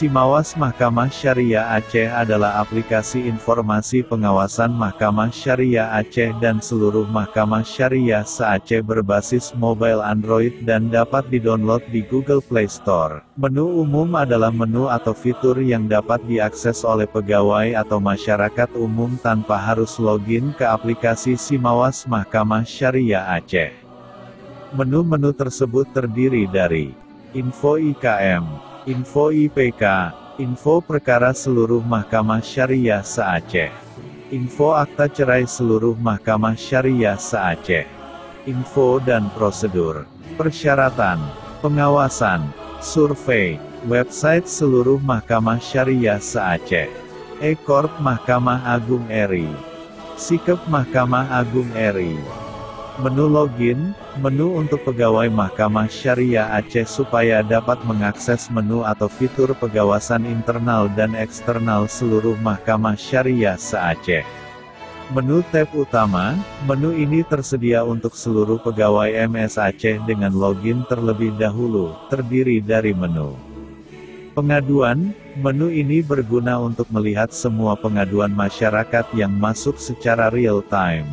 SIMAWAS Mahkamah Syariah Aceh adalah aplikasi informasi pengawasan Mahkamah Syariah Aceh dan seluruh Mahkamah Syariah se-Aceh berbasis mobile Android dan dapat didownload di Google Play Store. Menu umum adalah menu atau fitur yang dapat diakses oleh pegawai atau masyarakat umum tanpa harus login ke aplikasi SIMAWAS Mahkamah Syariah Aceh. Menu-menu tersebut terdiri dari info IKM, info IPK, info perkara seluruh Mahkamah Syariah se-Aceh, info akta cerai seluruh Mahkamah Syariah se-Aceh, info dan prosedur, persyaratan, pengawasan, survei, website seluruh Mahkamah Syariah se-Aceh, e-Korp Mahkamah Agung RI, Sikep Mahkamah Agung RI. Menu login, menu untuk pegawai Mahkamah Syariah Aceh supaya dapat mengakses menu atau fitur pengawasan internal dan eksternal seluruh Mahkamah Syariah se-Aceh. Menu tab utama, menu ini tersedia untuk seluruh pegawai MS Aceh dengan login terlebih dahulu, terdiri dari menu pengaduan, menu ini berguna untuk melihat semua pengaduan masyarakat yang masuk secara real time.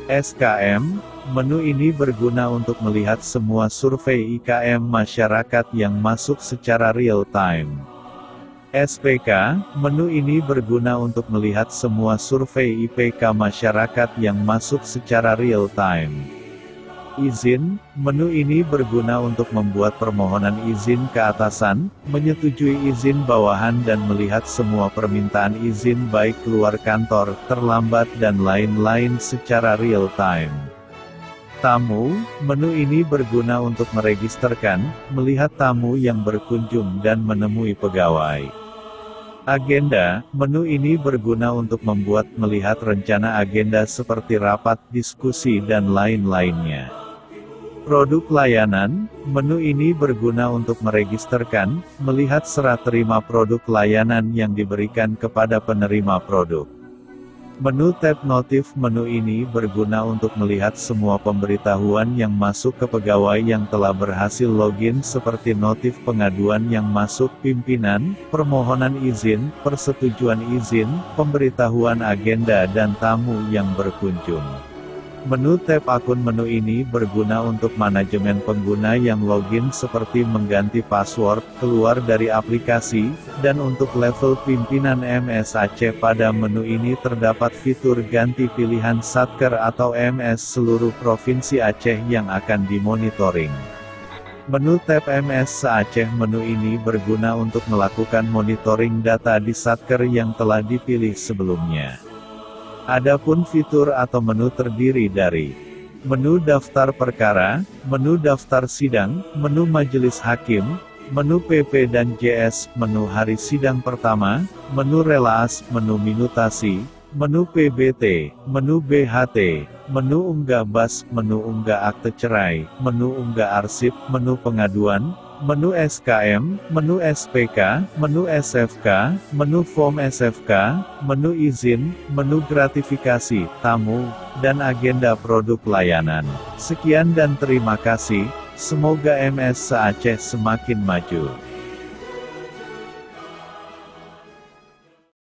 SKM, menu ini berguna untuk melihat semua survei IKM masyarakat yang masuk secara real time. SPK, menu ini berguna untuk melihat semua survei IPK masyarakat yang masuk secara real time. Izin, menu ini berguna untuk membuat permohonan izin ke atasan, menyetujui izin bawahan dan melihat semua permintaan izin baik keluar kantor, terlambat dan lain-lain secara real time. Tamu, menu ini berguna untuk meregisterkan, melihat tamu yang berkunjung dan menemui pegawai. Agenda, menu ini berguna untuk membuat melihat rencana agenda seperti rapat, diskusi dan lain-lainnya. Produk layanan, menu ini berguna untuk meregisterkan, melihat serat terima produk layanan yang diberikan kepada penerima produk. Menu tab notif, menu ini berguna untuk melihat semua pemberitahuan yang masuk ke pegawai yang telah berhasil login seperti notif pengaduan yang masuk pimpinan, permohonan izin, persetujuan izin, pemberitahuan agenda dan tamu yang berkunjung. Menu tab akun, menu ini berguna untuk manajemen pengguna yang login seperti mengganti password, keluar dari aplikasi, dan untuk level pimpinan MS Aceh. Pada menu ini terdapat fitur ganti pilihan Satker atau MS seluruh Provinsi Aceh yang akan dimonitoring. Menu tab MS se-Aceh, menu ini berguna untuk melakukan monitoring data di Satker yang telah dipilih sebelumnya. Adapun fitur atau menu terdiri dari menu daftar perkara, menu daftar sidang, menu majelis hakim, menu PP dan JS, menu hari sidang pertama, menu relaas, menu minutasi, menu PBT, menu BHT, menu unggah BAS, menu unggah akte cerai, menu unggah arsip, menu pengaduan, menu SKM, menu SPK, menu SFK, menu form SFK, menu izin, menu gratifikasi, tamu, dan agenda produk layanan. Sekian dan terima kasih, semoga MS se-Aceh semakin maju.